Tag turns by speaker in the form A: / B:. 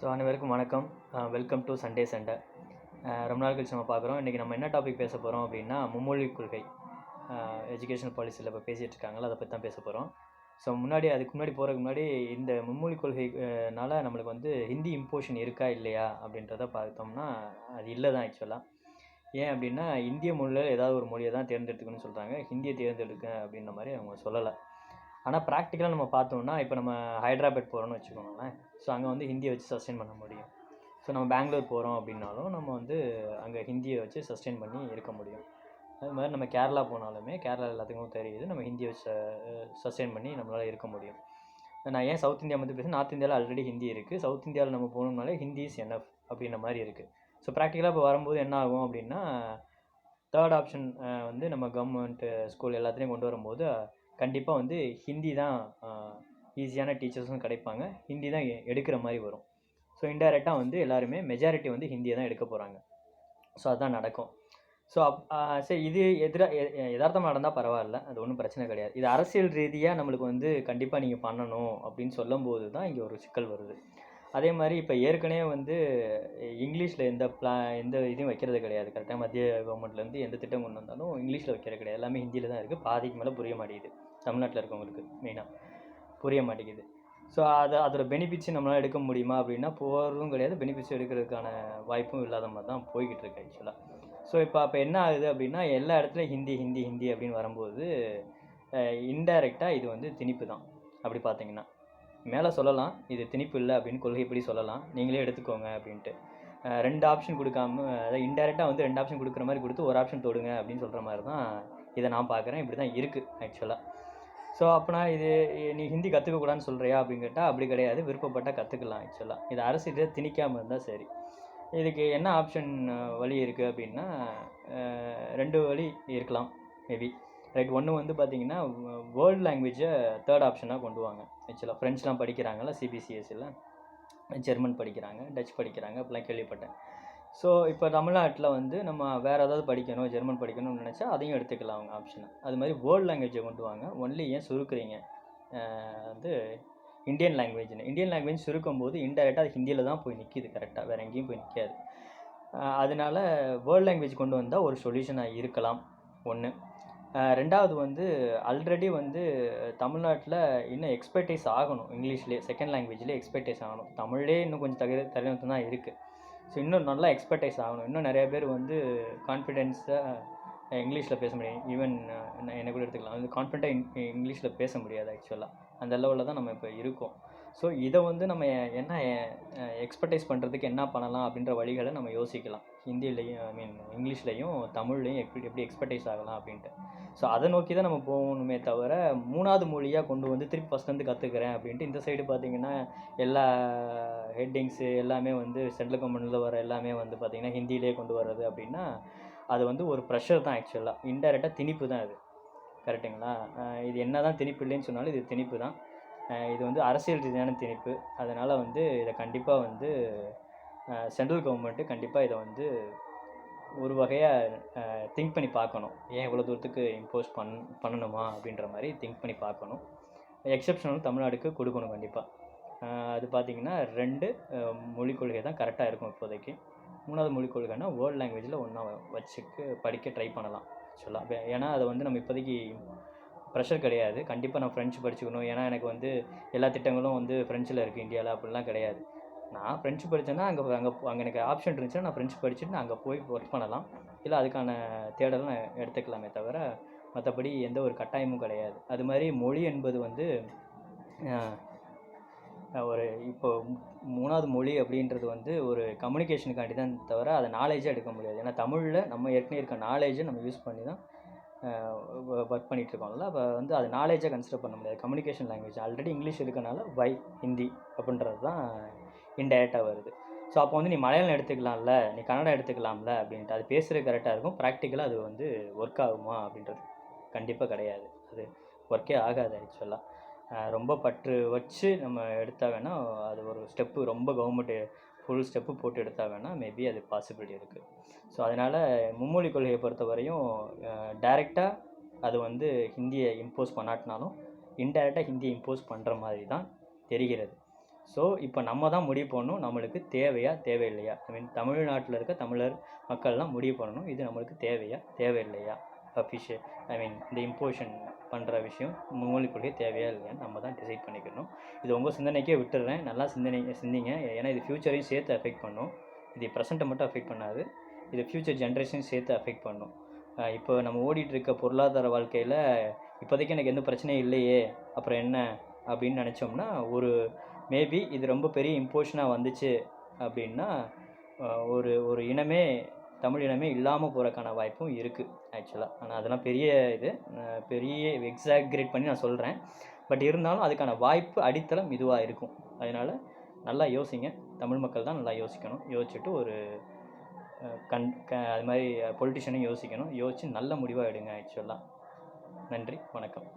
A: So அனைவருக்கும் வணக்கம். Welcome to Sunday சண்டை. ரொம்ப நாள் கழிச்சு நம்ம பார்க்குறோம். இன்றைக்கி நம்ம என்ன டாபிக் பேச போகிறோம் அப்படின்னா, மும்மொழிக் கொள்கை எஜுகேஷனல் பாலிசியில் இப்போ பேசிகிட்டு இருக்காங்களோ அதை பற்றி தான் பேச போகிறோம். ஸோ அதுக்கு முன்னாடி போகிறதுக்கு முன்னாடி இந்த மும்மொழிக் கொள்கைனால நம்மளுக்கு வந்து ஹிந்தி இம்போஷன் இருக்கா இல்லையா அப்படின்றத பார்த்தோம்னா, அது இல்லை தான் ஆக்சுவலாக. ஏன் அப்படின்னா, இந்திய மொழியில் ஏதாவது ஒரு மொழியை தான் தேர்ந்தெடுத்துக்கணும்னு சொல்கிறாங்க. ஹிந்தியை தேர்ந்தெடுக்க அப்படின்ற மாதிரி அவங்க சொல்லலை. ஆனால் ப்ராக்டிக்கலாக நம்ம பார்த்தோம்னா, இப்போ நம்ம ஹைதராபாத் போகிறோம்னு வச்சுக்கோங்களேன். ஸோ அங்கே வந்து ஹிந்தியை வச்சு சஸ்டெயின் பண்ண முடியும். ஸோ நம்ம பெங்களூர் போகிறோம் அப்படின்னாலும் நம்ம வந்து அங்கே ஹிந்தியை வச்சு சஸ்டெயின் பண்ணி இருக்க முடியும். அது மாதிரி நம்ம கேரளா போனாலுமே, கேரளா எல்லாத்துக்கும் தெரியுது, நம்ம ஹிந்தியை வச்சு சஸ்டெயின் பண்ணி நம்மளால் இருக்க முடியும். நான் ஏன் சவுத் இந்தியா வந்து பேசுகிறேன், நார்த் இந்தியாவில் ஆல்ரெடி ஹிந்தி இருக்குது. சவுத் இந்தியாவில் நம்ம போகணும்னாலே ஹிந்தி இஸ் என்எஃப் அப்படின்ற மாதிரி இருக்குது. ஸோ ப்ராக்டிக்கலாக இப்போ வரும்போது என்ன ஆகும் அப்படின்னா, தேர்ட் ஆப்ஷன் வந்து நம்ம கவர்மெண்ட்டு ஸ்கூல் எல்லாத்துலேயும் கொண்டு வரும்போது கண்டிப்பாக வந்து ஹிந்தி தான் ஈஸியான டீச்சர்ஸும் கிடைப்பாங்க, ஹிந்தி தான் எடுக்கிற மாதிரி வரும். ஸோ இன்டைரக்டாக வந்து எல்லாருமே மெஜாரிட்டி வந்து ஹிந்தியை தான் எடுக்க போகிறாங்க. ஸோ அதுதான் நடக்கும். ஸோ சரி, இது யதார்த்தமாக நடந்தால் பரவாயில்ல, அது ஒன்றும் பிரச்சனை கிடையாது. இது அரசியல் ரீதியாக நம்மளுக்கு வந்து கண்டிப்பாக நீங்கள் பண்ணணும் அப்படின்னு சொல்லும்போது தான் இங்கே ஒரு சிக்கல் வருது. அதே மாதிரி இப்போ ஏற்கனவே வந்து இங்கிலீஷில் எந்த இதையும் வைக்கிறது கிடையாது. கரெக்டாக மத்திய கவர்மெண்ட்லேருந்து எந்த திட்டம் கொண்டு வந்தாலும் இங்கிலீஷில் வைக்கிறது கிடையாது. எல்லாமே ஹிந்தியில் தான் இருக்குது. பாதிக்கு மேலே புரிய மாட்டேங்குது. தமிழ்நாட்டில் இருக்கவங்களுக்கு மெயினாக புரிய மாட்டேங்குது. ஸோ அதோட பெனிஃபிட்ஸ் நம்மளால் எடுக்க முடியுமா அப்படின்னா போகிறதும் கிடையாது. பெனிஃபிட்ஸ் எடுக்கிறதுக்கான வாய்ப்பும் இல்லாத மாதிரி தான் போய்கிட்டு இருக்கு ஆக்சுவலாக. ஸோ அப்போ என்ன ஆகுது அப்படின்னா, எல்லா இடத்துலையும் ஹிந்தி ஹிந்தி ஹிந்தி அப்படின்னு வரும்போது இன்டைரக்டாக இது வந்து திணிப்பு தான். அப்படி பார்த்தீங்கன்னா மேலே சொல்லலாம் இது திணிப்பு இல்லை அப்படின்னு கொள்கைப்படி சொல்லலாம், நீங்களே எடுத்துக்கோங்க அப்படின்ட்டு. 2 ஆப்ஷன் கொடுக்காம, அதாவது இன்டைரக்டாக வந்து 2 ஆப்ஷன் கொடுக்குற மாதிரி கொடுத்து ஒரு ஆப்ஷன் தொடுங்க அப்படின்னு சொல்கிற மாதிரி தான் இதை நான் பார்க்குறேன். இப்படி தான் இருக்குது ஆக்சுவலாக. ஸோ அப்போனா இது நீ ஹிந்தி கற்றுக்கக்கூடாதுன்னு சொல்கிறியா அப்படின்னு கேட்டால் அப்படி கிடையாது, விருப்பப்பட்டால் கற்றுக்கலாம் ஆக்சுவலாக. இது அரசு திணிக்காமல் இருந்தால் சரி. இதுக்கு என்ன ஆப்ஷன் வழி இருக்குது அப்படின்னா, 2 வழி இருக்கலாம் மேபி. ரைட். ஒன்று வந்து பார்த்திங்கன்னா, வேர்ல்டு லாங்குவேஜை தேர்ட் ஆப்ஷனாக கொண்டு வாங்க. ஆக்சுவலாக ஃப்ரெண்ட்ஸ்லாம் படிக்கிறாங்கல்ல சிபிசிஎஸ்சியில், ஜெர்மன் படிக்கிறாங்க, டச் படிக்கிறாங்க, அப்படிலாம் கேள்விப்பட்டேன். ஸோ இப்போ தமிழ்நாட்டில் வந்து நம்ம வேறு ஏதாவது படிக்கணும், ஜெர்மன் படிக்கணும்னு நினச்சா அதையும் எடுத்துக்கலாம் அவங்க ஆப்ஷனை. அது மாதிரி வேர்ல்டு லாங்குவேஜை கொண்டு வாங்க. ஒன்லி ஏன் சுருக்குறீங்க வந்து இந்தியன் லாங்குவேஜ் சுருக்கும் போது இன்டைரக்டாக அது ஹிந்தியில் தான் போய் நிற்கிது. கரெக்டாக வேறு எங்கேயும் போய் நிற்காது. அதனால வேர்ல்டு லாங்குவேஜ் கொண்டு வந்தால் ஒரு சொல்யூஷனாக இருக்கலாம். ஒன்று. ரெண்டாவது வந்து ஆல்ரெடி வந்து தமிழ்நாட்டில் இன்னும் எக்ஸ்பர்டைஸ் ஆகணும். இங்கிலீஷ்லேயே செகண்ட் லாங்குவேஜ்லேயே எக்ஸ்பர்டைஸ் ஆகணும். தமிழ்லேயே இன்னும் கொஞ்சம் தகுதி தான் இருக்குது. ஸோ இன்னும் நல்லா எக்ஸ்பர்டைஸ் ஆகணும். இன்னும் நிறைய பேர் வந்து கான்ஃபிடென்ஸாக இங்கிலீஷில் பேச முடியும். ஈவன் என்ன கூட எடுத்துக்கலாம், வந்து கான்ஃபிடென்ட்டாக இங்கிலீஷில் பேச முடியாது ஆக்சுவலாக. அந்த லெவலில் தான் நம்ம இப்போ இருக்கோம். ஸோ இதை வந்து நம்ம என்ன எக்ஸ்பர்டைஸ் பண்ணுறதுக்கு என்ன பண்ணலாம் அப்படின்ற வழிகளை நம்ம யோசிக்கலாம். ஹிந்திலையும் இங்கிலீஷ்லையும் தமிழ்லையும் எப்படி எக்ஸ்பர்டைஸ் ஆகலாம் அப்படின்ட்டு. ஸோ அதை நோக்கி தான் நம்ம போகணுமே தவிர, 3வது மொழியாக கொண்டு வந்து திருப்பி ஃபஸ்ட்லேருந்து கற்றுக்கிறேன் அப்படின்ட்டு இந்த சைடு பார்த்திங்கன்னா எல்லா ஹெட்டிங்ஸு எல்லாமே வந்து சென்ட்ரல் கவர்மெண்ட்டில் வர எல்லாமே வந்து பார்த்திங்கன்னா ஹிந்தியிலே கொண்டு வர்றது அப்படின்னா அது வந்து ஒரு ப்ரெஷர் தான் ஆக்சுவலாக. இன்டைரக்டாக திணிப்பு தான் அது. கரெக்டுங்களா? இது என்ன தான் திணிப்பு இல்லைன்னு சொன்னாலும் இது திணிப்பு தான். இது வந்து அரசியல் ரீதியான திணிப்பு. அதனால் வந்து இதை கண்டிப்பாக வந்து சென்ட்ரல் கவர்மெண்ட்டு கண்டிப்பாக இதை வந்து ஒரு வகையாக திங்க் பண்ணி பார்க்கணும். ஏன் இவ்வளோ தூரத்துக்கு இம்போஸ் பண்ணணுமா அப்படின்ற மாதிரி திங்க் பண்ணி பார்க்கணும். எக்ஸப்ஷனும் தமிழ்நாடுக்கு கொடுக்கணும் கண்டிப்பாக. அது பார்த்திங்கன்னா 2 மொழிக் கொள்கை தான் கரெக்டாக இருக்கும் இப்போதைக்கு. 3வது மொழிக் கொள்கைன்னா வேர்ல்டு லாங்குவேஜில் ஒன்றா வச்சுக்கு படிக்க ட்ரை பண்ணலாம் ஆக்சுவலாக. ஏன்னா அதை வந்து நம்ம இப்போதைக்கு ப்ரெஷர் கிடையாது. கண்டிப்பாக நான் ஃப்ரெஞ்சு படிச்சுக்கணும், ஏன்னா எனக்கு வந்து எல்லா திட்டங்களும் வந்து ஃப்ரெஞ்சில் இருக்குது இந்தியாவில், அப்படிலாம் கிடையாது. நான் ஃப்ரெஞ்சு படித்தேன்னா அங்கே எனக்கு ஆப்ஷன் இருந்துச்சுன்னா நான் ஃப்ரெஞ்சு படிச்சுட்டு நான் அங்கே போய் ஒர்க் பண்ணலாம், இல்லை அதுக்கான தேடலும் நான் எடுத்துக்கலாமே தவிர மற்றபடி எந்த ஒரு கட்டாயமும் கிடையாது. அது மாதிரி மொழி என்பது வந்து ஒரு இப்போ 3வது மொழி அப்படின்றது வந்து ஒரு கம்யூனிகேஷனுக்காண்டி தான் தவிர அதை நாலேஜாக எடுக்க முடியாது. ஏன்னா தமிழில் நம்ம ஏற்கனவே இருக்க நாலேஜை நம்ம யூஸ் பண்ணி தான் ஒர்க் பண்ணிகிட்ருக்கோம்ல. அப்போ வந்து அது நாலேஜாக கன்சிடர் பண்ண முடியாது. கம்யூனிகேஷன் லாங்குவேஜ் ஆல்ரெடி இங்கிலீஷ் இருக்கனால ஹிந்தி அப்படின்றது தான் இன்டைரக்டாக வருது. ஸோ அப்போ வந்து நீ மலையாளம் எடுத்துக்கலாம்ல, நீ கன்னடம் எடுத்துக்கலாம்ல அப்படின்ட்டு, அது பேசுகிறது கரெக்டாக இருக்கும், ப்ராக்டிக்கலாக அது வந்து ஒர்க் ஆகுமா அப்படின்றது கண்டிப்பாக கிடையாது. அது ஒர்க்கே ஆகாது ஆக்சுவலாக. ரொம்ப பற்று வச்சு நம்ம எடுத்தால் வேணால் அது ஒரு ஸ்டெப்பு, ரொம்ப கவர்மெண்ட்டு ஃபுல் ஸ்டெப்பு போட்டு எடுத்தால் வேணால் மேபி அது பாசிபிலிட்டி இருக்குது. ஸோ அதனால் மும்மொழி கொள்கையை பொறுத்த வரையும் டைரெக்டாக அது வந்து ஹிந்தியை இம்போஸ் பண்ணாட்டினாலும் இன்டைரக்டாக ஹிந்தியை இம்போஸ் பண்ணுற மாதிரி தான் தெரிகிறது. ஸோ இப்போ நம்ம தான் முடிவு பண்ணணும் நம்மளுக்கு தேவையா தேவையில்லையா. ஐ மீன் தமிழ்நாட்டில் இருக்க தமிழர் மக்கள்லாம் முடிவு பண்ணணும் இது நம்மளுக்கு தேவையா தேவையில்லையா. அஃபிஷியல் ஐ மீன் இந்த இம்போஷன் பண்ணுற விஷயம் மும்மொழிக் கொள்கை தேவையா இல்லையான்னு நம்ம தான் டிசைட் பண்ணிக்கணும். இது உங்கள் சிந்தனைக்கே விட்டுடுறேன். நல்லா சிந்திங்க. ஏன்னா இது ஃப்யூச்சரையும் சேர்த்து அஃபெக்ட் பண்ணும். இது ப்ரெசென்ட்டை மட்டும் அஃபெக்ட் பண்ணாது, இது ஃப்யூச்சர் ஜென்ரேஷனையும் சேர்த்து அஃபெக்ட் பண்ணும். இப்போ நம்ம ஓடிட்டு இருக்க பொருளாதார வாழ்க்கையில் இப்போதைக்கு எனக்கு எந்த பிரச்சனையும் இல்லையே அப்புறம் என்ன அப்படின்னு நினச்சோம்னா, ஒரு மேபி இது ரொம்ப பெரிய இம்போஷனாக வந்துச்சு அப்படின்னா ஒரு ஒரு இனமே தமிழ் இனமே இல்லாமல் போகிறக்கான வாய்ப்பும் இருக்குது ஆக்சுவலாக. ஆனால் அதெல்லாம் பெரிய எக்ஸாக்ரேட் பண்ணி நான் சொல்கிறேன். பட் இருந்தாலும் அதுக்கான வாய்ப்பு அடித்தளம் இதுவாக இருக்கும். அதனால் நல்லா யோசிங்க. தமிழ் மக்கள் தான் நல்லா யோசிக்கணும். யோசிச்சுட்டு ஒரு அது மாதிரி பொலிட்டிஷியனையும் யோசிக்கணும். யோசித்து நல்ல முடிவாக எடுங்க ஆக்சுவலாக. நன்றி, வணக்கம்.